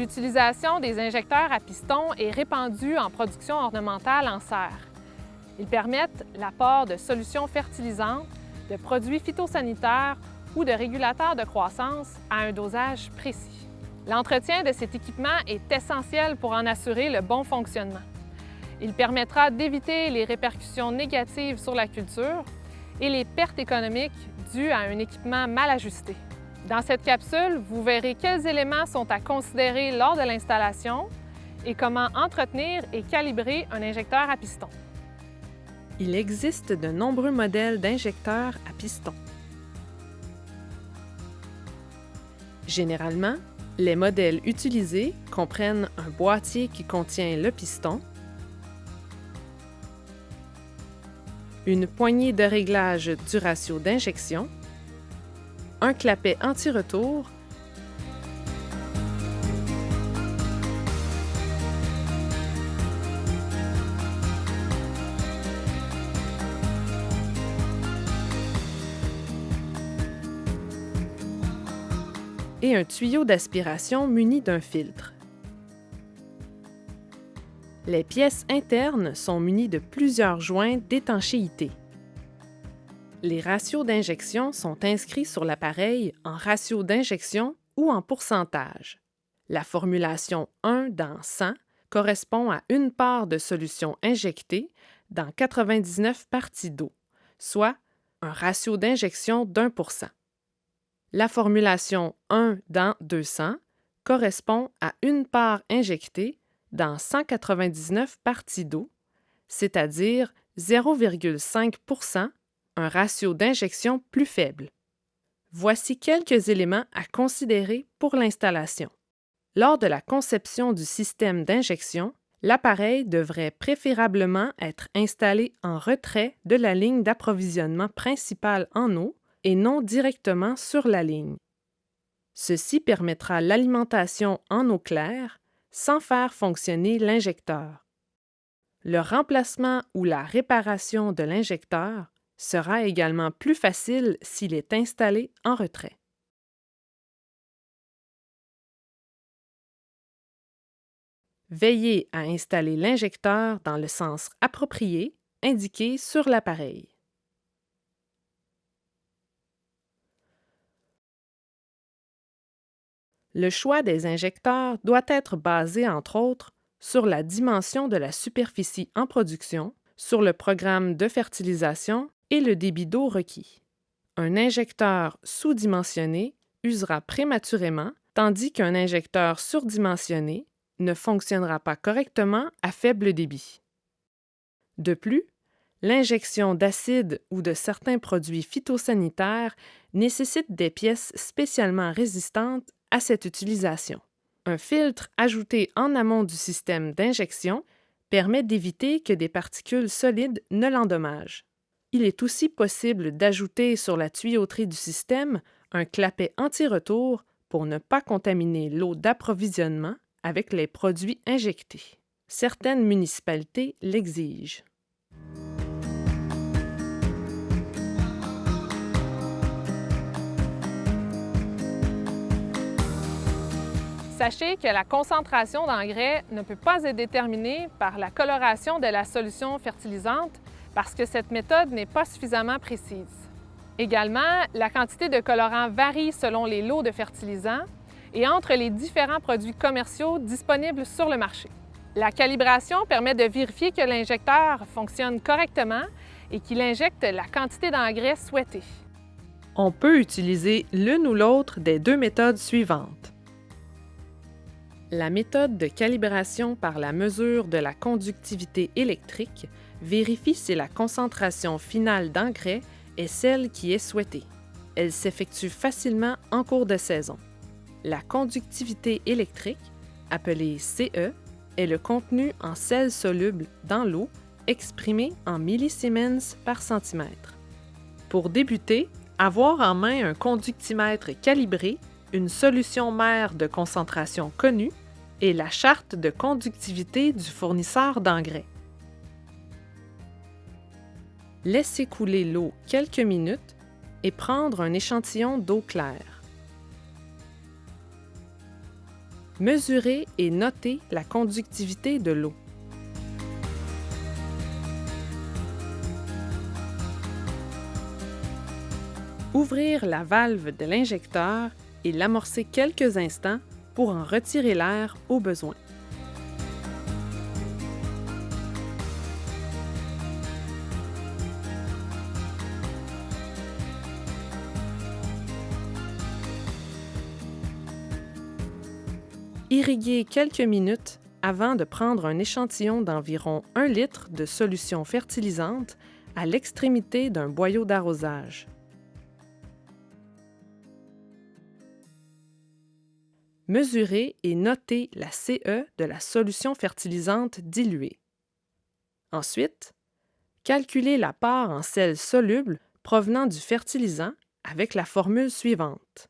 L'utilisation des injecteurs à piston est répandue en production ornementale en serre. Ils permettent l'apport de solutions fertilisantes, de produits phytosanitaires ou de régulateurs de croissance à un dosage précis. L'entretien de cet équipement est essentiel pour en assurer le bon fonctionnement. Il permettra d'éviter les répercussions négatives sur la culture et les pertes économiques dues à un équipement mal ajusté. Dans cette capsule, vous verrez quels éléments sont à considérer lors de l'installation et comment entretenir et calibrer un injecteur à piston. Il existe de nombreux modèles d'injecteurs à piston. Généralement, les modèles utilisés comprennent un boîtier qui contient le piston, une poignée de réglage du ratio d'injection, un clapet anti-retour et un tuyau d'aspiration muni d'un filtre. Les pièces internes sont munies de plusieurs joints d'étanchéité. Les ratios d'injection sont inscrits sur l'appareil en ratio d'injection ou en pourcentage. La formulation 1 dans 100 correspond à une part de solution injectée dans 99 parties d'eau, soit un ratio d'injection d'1%. La formulation 1 dans 200 correspond à une part injectée dans 199 parties d'eau, c'est-à-dire 0,5%, un ratio d'injection plus faible. Voici quelques éléments à considérer pour l'installation. Lors de la conception du système d'injection, l'appareil devrait préférablement être installé en retrait de la ligne d'approvisionnement principale en eau et non directement sur la ligne. Ceci permettra l'alimentation en eau claire sans faire fonctionner l'injecteur. Le remplacement ou la réparation de l'injecteur sera également plus facile s'il est installé en retrait. Veillez à installer l'injecteur dans le sens approprié indiqué sur l'appareil. Le choix des injecteurs doit être basé, entre autres, sur la dimension de la superficie en production, sur le programme de fertilisation et le débit d'eau requis. Un injecteur sous-dimensionné usera prématurément, tandis qu'un injecteur surdimensionné ne fonctionnera pas correctement à faible débit. De plus, l'injection d'acide ou de certains produits phytosanitaires nécessite des pièces spécialement résistantes à cette utilisation. Un filtre ajouté en amont du système d'injection permet d'éviter que des particules solides ne l'endommagent. Il est aussi possible d'ajouter sur la tuyauterie du système un clapet anti-retour pour ne pas contaminer l'eau d'approvisionnement avec les produits injectés. Certaines municipalités l'exigent. Sachez que la concentration d'engrais ne peut pas être déterminée par la coloration de la solution fertilisante parce que cette méthode n'est pas suffisamment précise. Également, la quantité de colorant varie selon les lots de fertilisants et entre les différents produits commerciaux disponibles sur le marché. La calibration permet de vérifier que l'injecteur fonctionne correctement et qu'il injecte la quantité d'engrais souhaitée. On peut utiliser l'une ou l'autre des deux méthodes suivantes. La méthode de calibration par la mesure de la conductivité électrique vérifie si la concentration finale d'engrais est celle qui est souhaitée. Elle s'effectue facilement en cours de saison. La conductivité électrique, appelée CE, est le contenu en sel soluble dans l'eau exprimé en millisiemens par centimètre. Pour débuter, avoir en main un conductimètre calibré, une solution mère de concentration connue et la charte de conductivité du fournisseur d'engrais. Laissez couler l'eau quelques minutes et prendre un échantillon d'eau claire. Mesurer et noter la conductivité de l'eau. Ouvrir la valve de l'injecteur et l'amorcer quelques instants pour en retirer l'air au besoin. Irriguer quelques minutes avant de prendre un échantillon d'environ 1 litre de solution fertilisante à l'extrémité d'un boyau d'arrosage. Mesurer et noter la CE de la solution fertilisante diluée. Ensuite, calculer la part en sel soluble provenant du fertilisant avec la formule suivante: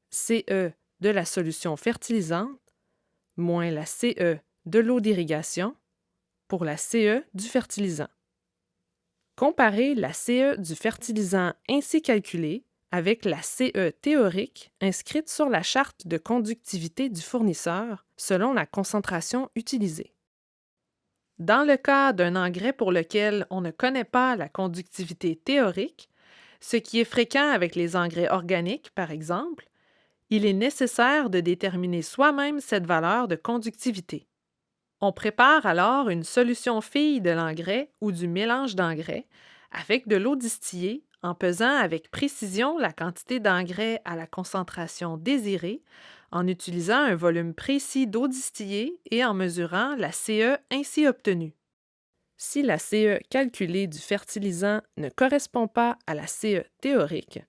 CE de la solution fertilisante moins la CE de l'eau d'irrigation pour la CE du fertilisant. Comparer la CE du fertilisant ainsi calculée avec la CE théorique inscrite sur la charte de conductivité du fournisseur selon la concentration utilisée. Dans le cas d'un engrais pour lequel on ne connaît pas la conductivité théorique, ce qui est fréquent avec les engrais organiques par exemple, il est nécessaire de déterminer soi-même cette valeur de conductivité. On prépare alors une solution fille de l'engrais ou du mélange d'engrais avec de l'eau distillée en pesant avec précision la quantité d'engrais à la concentration désirée, en utilisant un volume précis d'eau distillée et en mesurant la CE ainsi obtenue. Si la CE calculée du fertilisant ne correspond pas à la CE théorique,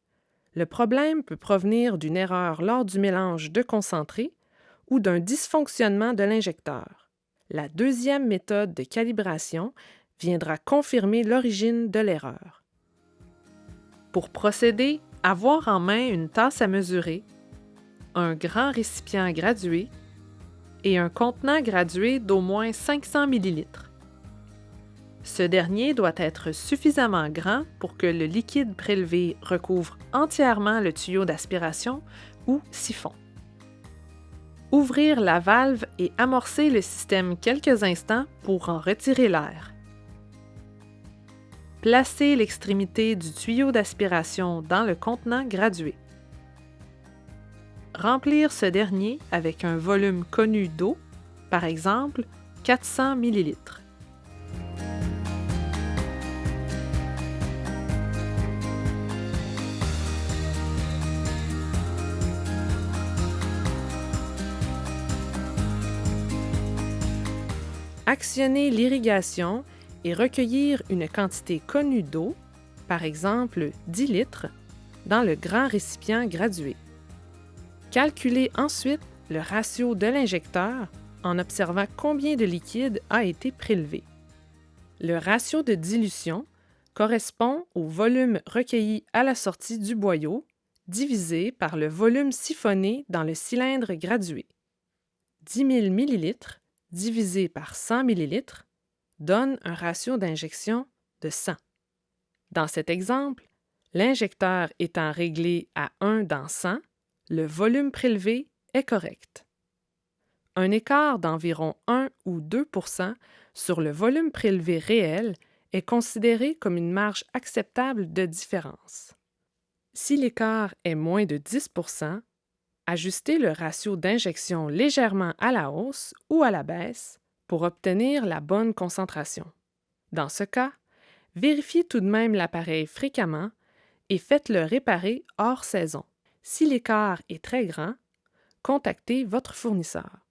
le problème peut provenir d'une erreur lors du mélange de concentré ou d'un dysfonctionnement de l'injecteur. La deuxième méthode de calibration viendra confirmer l'origine de l'erreur. Pour procéder, avoir en main une tasse à mesurer, un grand récipient gradué et un contenant gradué d'au moins 500 ml. Ce dernier doit être suffisamment grand pour que le liquide prélevé recouvre entièrement le tuyau d'aspiration ou siphon. Ouvrir la valve et amorcer le système quelques instants pour en retirer l'air. Placer l'extrémité du tuyau d'aspiration dans le contenant gradué. Remplir ce dernier avec un volume connu d'eau, par exemple 400 ml. Actionner l'irrigation et recueillir une quantité connue d'eau, par exemple 10 litres, dans le grand récipient gradué. Calculer ensuite le ratio de l'injecteur en observant combien de liquide a été prélevé. Le ratio de dilution correspond au volume recueilli à la sortie du boyau divisé par le volume siphonné dans le cylindre gradué. 10 000 ml divisé par 100 ml donne un ratio d'injection de 100. Dans cet exemple, l'injecteur étant réglé à 1 dans 100, le volume prélevé est correct. Un écart d'environ 1 ou 2 % sur le volume prélevé réel est considéré comme une marge acceptable de différence. Si l'écart est moins de 10 %, ajustez le ratio d'injection légèrement à la hausse ou à la baisse pour obtenir la bonne concentration. Dans ce cas, vérifiez tout de même l'appareil fréquemment et faites-le réparer hors saison. Si l'écart est très grand, contactez votre fournisseur.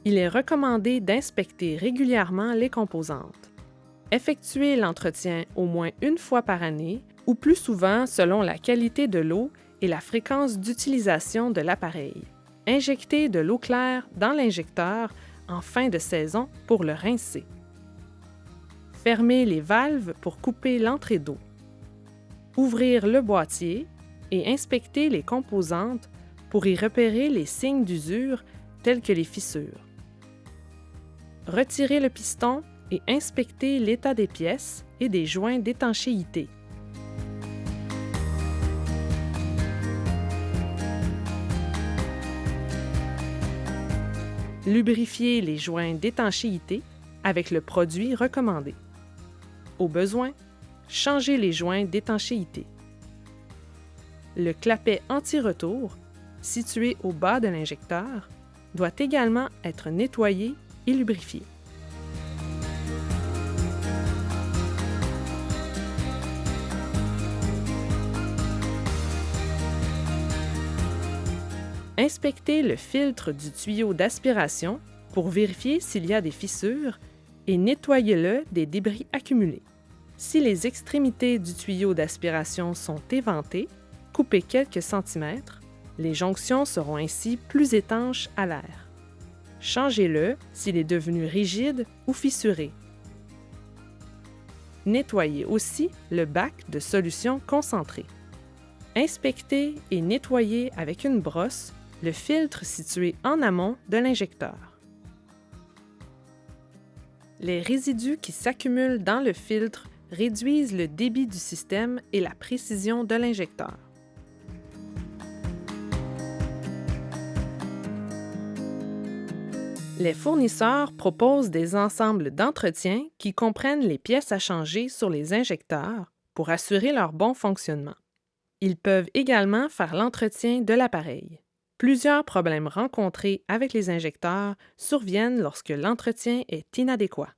Il est recommandé d'inspecter régulièrement les composantes. Effectuez l'entretien au moins une fois par année ou plus souvent selon la qualité de l'eau et la fréquence d'utilisation de l'appareil. Injectez de l'eau claire dans l'injecteur en fin de saison pour le rincer. Fermez les valves pour couper l'entrée d'eau. Ouvrir le boîtier et inspecter les composantes pour y repérer les signes d'usure tels que les fissures. Retirez le piston et inspectez l'état des pièces et des joints d'étanchéité. lubrifiez les joints d'étanchéité avec le produit recommandé. Au besoin, changez les joints d'étanchéité. Le clapet anti-retour, situé au bas de l'injecteur, doit également être nettoyé et lubrifié. Inspectez le filtre du tuyau d'aspiration pour vérifier s'il y a des fissures et nettoyez-le des débris accumulés. Si les extrémités du tuyau d'aspiration sont éventées, coupez quelques centimètres. Les jonctions seront ainsi plus étanches à l'air. Changez-le s'il est devenu rigide ou fissuré. Nettoyez aussi le bac de solution concentrée. Inspectez et nettoyez avec une brosse le filtre situé en amont de l'injecteur. Les résidus qui s'accumulent dans le filtre réduisent le débit du système et la précision de l'injecteur. Les fournisseurs proposent des ensembles d'entretien qui comprennent les pièces à changer sur les injecteurs pour assurer leur bon fonctionnement. Ils peuvent également faire l'entretien de l'appareil. Plusieurs problèmes rencontrés avec les injecteurs surviennent lorsque l'entretien est inadéquat.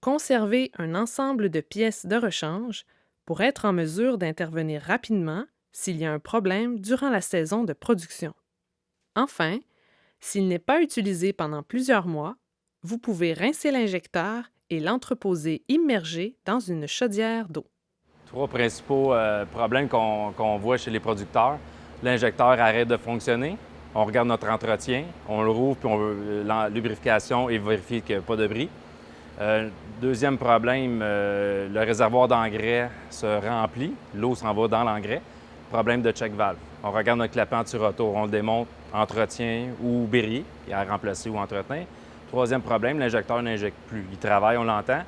Conservez un ensemble de pièces de rechange pour être en mesure d'intervenir rapidement s'il y a un problème durant la saison de production. Enfin, s'il n'est pas utilisé pendant plusieurs mois, vous pouvez rincer l'injecteur et l'entreposer immergé dans une chaudière d'eau. Trois principaux problèmes qu'on voit chez les producteurs. L'injecteur arrête de fonctionner, on regarde notre entretien, on le rouvre, puis on veut la lubrification et vérifier qu'il n'y a pas de bris. Deuxième problème, le réservoir d'engrais se remplit, l'eau s'en va dans l'engrais. Problème de check valve. On regarde notre clapet anti-retour, on le démonte, entretien ou berrier, il a remplacé ou entretenir. Troisième problème, l'injecteur n'injecte plus. Il travaille, on l'entend,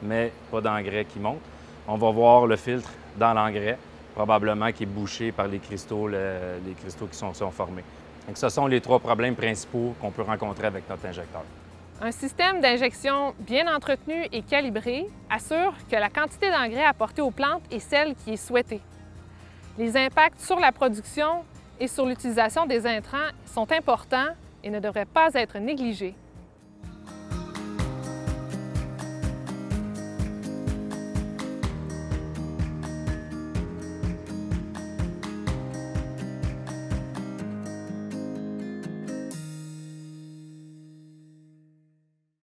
mais pas d'engrais qui monte. On va voir le filtre dans l'engrais, probablement qui est bouché par les cristaux qui sont formés. Donc, ce sont les trois problèmes principaux qu'on peut rencontrer avec notre injecteur. Un système d'injection bien entretenu et calibré assure que la quantité d'engrais apportée aux plantes est celle qui est souhaitée. Les impacts sur la production et sur l'utilisation des intrants sont importants et ne devraient pas être négligés.